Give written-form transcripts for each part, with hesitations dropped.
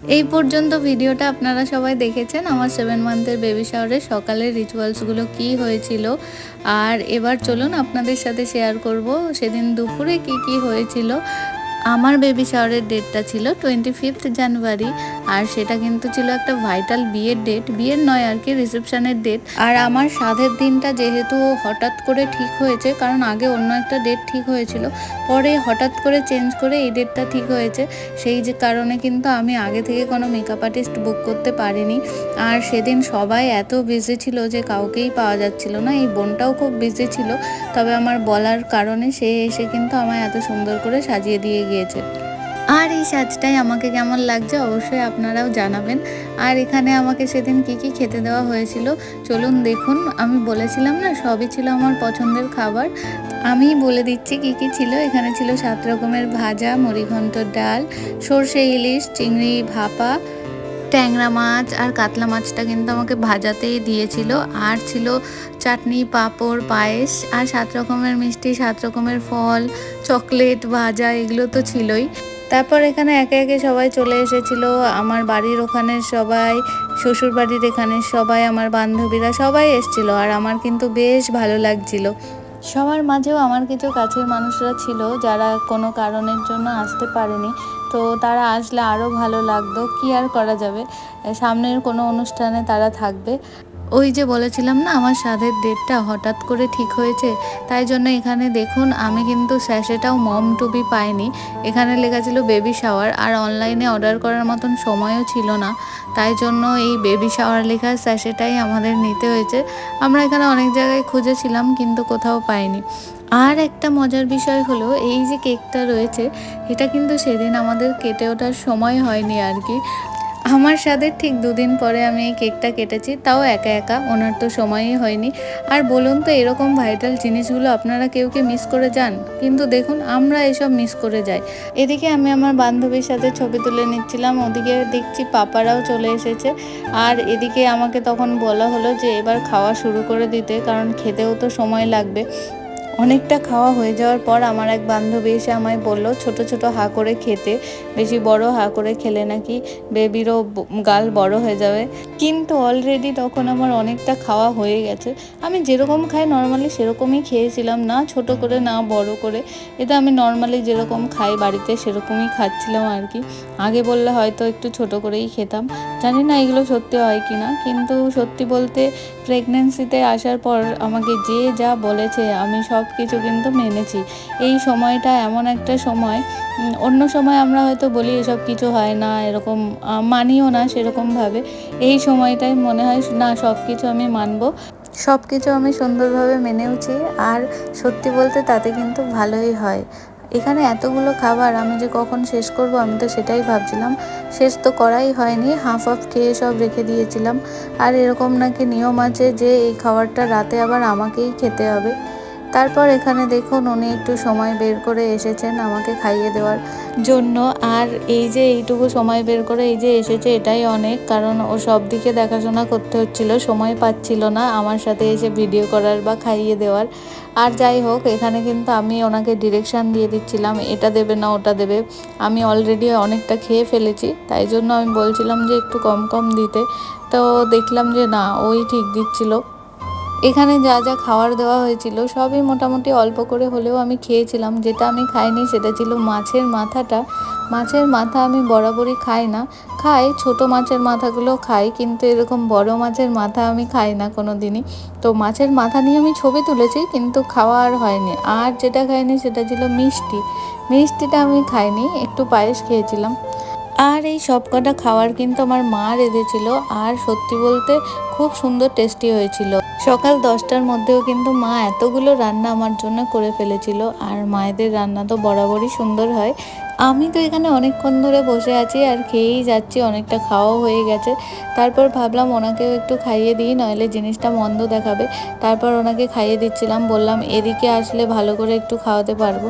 এই পর্যন্ত ভিডিওটা আপনারা সবাই দেখেছেন আমার 7 মান্থের বেবি শাওয়ারের সকালের রিচুয়ালসগুলো কি হয়েছিল। আর এবার চলুন আপনাদের সাথে শেয়ার করব সেদিন দুপুরে কি হয়েছিল। আমার বেবি শাওয়ারের ডেটটা ছিল 25 জানুয়ারি, আর সেটা কিন্তু ছিল একটা ভাইটাল বিয়ের ডেট, বিয়ের নয় আর কি, রিসেপশনের ডেট। আর আমার সাধের দিনটা যেহেতু হঠাৎ করে ঠিক হয়েছে, কারণ আগে অন্য একটা ডেট ঠিক হয়েছিল, পরে হঠাৎ করে চেঞ্জ করে এই ডেটটা ঠিক হয়েছে, সেই যে কারণে কিন্তু আমি আগে থেকে কোনো মেকআপ আর্টিস্ট বুক করতে পারিনি। আর সেদিন সবাই এত বিজি ছিল যে কাউকেই পাওয়া যাচ্ছিল না, এই বোনটাও খুব বিজি ছিল, তবে আমার বলার কারণে সে এসে কিন্তু আমায় এত সুন্দর করে সাজিয়ে দিয়ে গিয়েছে। আর এই সাজটাই আমাকে কেমন লাগছে অবশ্যই আপনারাও জানাবেন। আর এখানে আমাকে সেদিন কি খেতে দেওয়া হয়েছিল চলুন দেখুন। আমি বলেছিলাম না সবই ছিল আমার পছন্দের খাবার, আমি বলে দিচ্ছি কি ছিল। এখানে ছিল 7 রকমের ভাজা, মুড়িঘণ্ট ডাল, সর্ষে ইলিশ, চিংড়ি ভাপা, ট্যাংরা মাছ, আর কাতলা মাছটা কিন্তু আমাকে ভাজাতেই দিয়েছিল। আর ছিল চাটনি, পাঁপড়, পায়েস, আর 7 রকমের মিষ্টি, 7 রকমের ফল, চকলেট, ভাজা, এগুলো তো ছিলই। তারপর এখানে একে একে সবাই চলে এসেছিল, আমার বাড়ির ওখানে সবাই, শ্বশুর বাড়ির এখানে সবাই, আমার বান্ধবীরা সবাই এসেছিল। আর আমার কিন্তু বেশ ভালো লাগছিল। সবার মাঝেও আমার কিছু কাছের মানুষরা ছিল যারা কোনো কারণের জন্য আসতে পারেনি, তো তারা আসলে আরও ভালো লাগতো। কি আর করা যাবে, সামনের কোনো অনুষ্ঠানে তারা থাকবে। ওই যে বলেছিলাম না আমার সাধের ডেটটা হঠাৎ করে ঠিক হয়েছে, তাই জন্য এখানে দেখুন আমি কিন্তু স্যাশেটাও মম টু বি পাইনি, এখানে লেখা ছিল বেবি শাওয়ার। আর অনলাইনে অর্ডার করার মতন সময়ও ছিল না, তাই জন্য এই বেবি শাওয়ার লেখা স্যাশেটাই আমাদের নিতে হয়েছে। আমরা এখানে অনেক জায়গায় খুঁজেছিলাম কিন্তু কোথাও পাইনি। আর একটা মজার বিষয় হলো এই যে কেকটা রয়েছে, এটা কিন্তু সেদিন আমাদের কেটে ওঠার সময় হয়নি আর কি। আমার স্বাদের ঠিক 2 দিন পরে আমি এই কেকটা কেটেছি, তাও একা একা, ওনার তো সময়ই হয়নি। আর বলুন তো এরকম ভাইটাল জিনিসগুলো আপনারা কেউ কি মিস করে যান? কিন্তু দেখুন আমরা এসব মিস করে যাই। এদিকে আমি আমার বান্ধবীর সাথে ছবি তুলে নিচ্ছিলাম, ওদিকে দেখছি পাপারাও চলে এসেছে। আর এদিকে আমাকে তখন বলা হলো যে এবার খাওয়া শুরু করে দিতে, কারণ খেতেও তো সময় লাগবে। অনেকটা খাওয়া হয়ে যাওয়ার পর আমার এক বান্ধবী এসে আমায় বলল ছোট ছোট হা করে খেতে, বেশি বড় হা করে খেলে নাকি বেবিরও গাল বড় হয়ে যাবে। কিন্তু অলরেডি তখন আমার অনেকটা খাওয়া হয়ে গেছে, আমি যেরকম খাই নর্মালি সেরকমই খেয়েছিলাম, না ছোট করে না বড় করে, এটা আমি নর্মালি যেরকম খাই বাড়িতে সেরকমই খাচ্ছিলাম আর কি। আগে বললে হয়তো একটু ছোট করেই খেতাম, জানি না এগুলো সত্যি হয় কি না, কিন্তু সত্যি বলতে প্রেগন্যান্সিতে আসার পর আমাকে যে যা বলেছে আমি সব কিছু কিন্তু মেনেছি। এই সময়টা এমন একটা সময়, অন্য সময় আমরা হয়তো বলি এসব কিছু হয় না, এরকম মানিও না সেরকমভাবে। এই সময়টাই মনে হয় না সব কিছু আমি মানবো, সব কিছু আমি সুন্দরভাবে মেনেওছি। আর সত্যি বলতে তাতে কিন্তু ভালোই হয়। এখানে এতগুলো খাবার আমি যে কখন শেষ করব আমি তো সেটাই ভাবছিলাম, শেষ তো করাই হয়নি, হাফ খেয়ে সব রেখে দিয়েছিলাম। আর এরকম নাকি নিয়ম আছে যে এই খাবারটা রাতে আবার আমাকেই খেতে হবে। তারপর এখানে দেখুন উনি একটু সময় বের করে এসেছেন আমাকে খাইয়ে দেওয়ার জন্য। আর এই যে এইটুকু সময় বের করে এই যে এসেছে এটাই অনেক, কারণ ও সব দিকে দেখাশোনা করতে হচ্ছিল, সময় পাচ্ছিল না আমার সাথে এসে ভিডিও করার বা খাইয়ে দেওয়ার। আর যাই হোক এখানে কিন্তু আমি ওনাকে ডিরেকশান দিয়ে দিচ্ছিলাম, এটা দেবে না ওটা দেবে। আমি অলরেডি অনেকটা খেয়ে ফেলেছি, তাই জন্য আমি বলছিলাম যে একটু কম কম দিতে, তো দেখলাম যে না ওই ঠিক দিচ্ছিল। এখানে যা যা খাওয়ার দেওয়া হয়েছিল সবই মোটামুটি অল্প করে হলেও আমি খেয়েছিলাম। যেটা আমি খাইনি সেটা ছিল মাছের মাথাটা। মাছের মাথা আমি বরাবরই খাই না, খাই ছোট মাছের মাথাগুলো খাই, কিন্তু এরকম বড় মাছের মাথা আমি খাই না কোনো দিনই। তো মাছের মাথা নিয়ে আমি ছবি তুলেছি কিন্তু খাওয়া আর হয়নি। আর যেটা খাইনি সেটা ছিল মিষ্টি, মিষ্টিটা আমি খাইনি, একটু পায়েস খেয়েছিলাম। আর এই সব কটা খাবার কিন্তু আমার মা রেঁধেছিল, আর সত্যি বলতে খুব সুন্দর টেস্টি হয়েছিল। সকাল 10টার মধ্যেও কিন্তু মা এতগুলো রান্না আমার জন্য করে ফেলেছিল। আর মায়েদের রান্না তো বরাবরই সুন্দর হয়। আমি তো এখানে অনেকক্ষণ ধরে বসে আছি আর খেয়েই যাচ্ছি, অনেকটা খাওয়াও হয়ে গেছে। তারপর ভাবলাম ওনাকেও একটু খাইয়ে দিই, নইলে জিনিসটা মন্দ দেখাবে। তারপর ওনাকে খাইয়ে দিচ্ছিলাম, বললাম এদিকে আসলে ভালো করে একটু খাওয়াতে পারবো।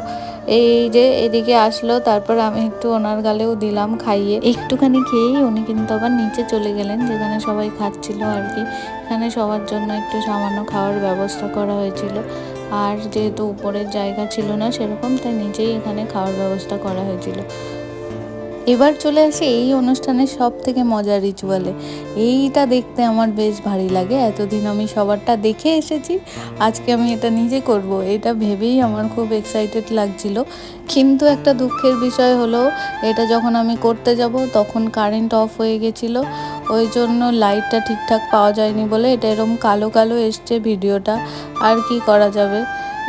এই যে এদিকে আসলো, তারপর আমি একটু ওনার গালেও দিলাম খাইয়ে। একটুখানি খেয়েই উনি কিন্তু আবার নিচে চলে গেলেন যেখানে সবাই খাচ্ছিল আর কি। এখানে সবার জন্য একটু সামান্য খাওয়ার ব্যবস্থা করা হয়েছিল। আর যেহেতু উপরের জায়গা ছিল না সেরকম, তাই নিচেই এখানে খাওয়ার ব্যবস্থা করা হয়েছিল। এবার চলে আসি এই অনুষ্ঠানের সব থেকে মজার রিচুয়ালে। এইটা দেখতে আমার বেশ ভারী লাগে, এতদিন আমি সবারটা দেখে এসেছি, আজকে আমি এটা নিজে করব, এটা ভেবেই আমার খুব এক্সাইটেড লাগছিল। কিন্তু একটা দুঃখের বিষয় হলো, এটা যখন আমি করতে যাব তখন কারেন্ট অফ হয়ে গেছিলো, ওই জন্য লাইটটা ঠিকঠাক পাওয়া যায়নি বলে এটা এরকম কালো কালো এসছে ভিডিওটা। আর কি করা যাবে,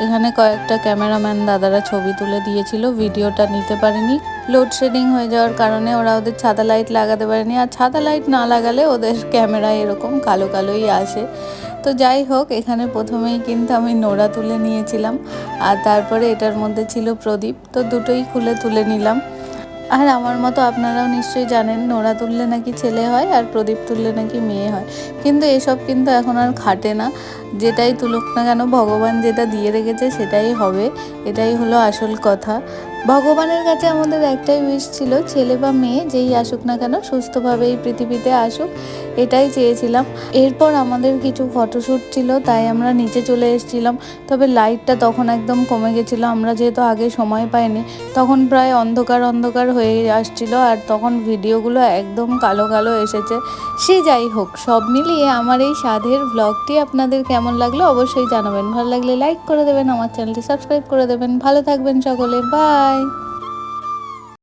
এখানে কয়েকটা ক্যামেরাম্যান দাদারা ছবি তুলে দিয়েছিল, ভিডিওটা নিতে পারেনি। লোডশেডিং হয়ে যাওয়ার কারণে ওরা ওদের ছাতা লাইট লাগাতে পারেনি, আর ছাতা লাইট না লাগালে ওদের ক্যামেরা এরকম কালো কালোই আসে। তো যাই হোক, এখানে প্রথমেই কিন্তু আমি নোড়া তুলে নিয়েছিলাম, আর তারপরে এটার মধ্যে ছিল প্রদীপ, তো দুটোই খুলে তুলে নিলাম। আর আমার মতো আপনারাও নিশ্চয়ই জানেন, নোড়া তুললে নাকি ছেলে হয় আর প্রদীপ তুললে নাকি মেয়ে হয়, কিন্তু এসব কিন্তু এখন আর খাটে না। যেটাই তুলুক না কেন, ভগবান যেটা দিয়ে রেখেছে সেটাই হবে, এটাই হলো আসল কথা। ভগবানের কাছে আমাদের একটাই উইশ ছিল, ছেলে বা মেয়ে যেই আসুক না কেন সুস্থভাবে এই পৃথিবীতে আসুক, এটাই চেয়েছিলাম। এরপর আমাদের কিছু ফটোশ্যুট ছিল, তাই আমরা নিচে চলে এসেছিলাম। তবে লাইটটা তখন একদম কমে গেছিলো, আমরা যেহেতু আগে সময় পাইনি, তখন প্রায় অন্ধকার অন্ধকার হয়ে আসছিল, আর তখন ভিডিওগুলো একদম কালো কালো এসেছে। সে যাই হোক, সব মিলিয়ে আমার এই স্বাদের ব্লগটি আপনাদের কেমন লাগলো অবশ্যই জানাবেন। ভালো লাগলে লাইক করে দেবেন, আমার চ্যানেলটি সাবস্ক্রাইব করে দেবেন। ভালো থাকবেন সকলে, বাই।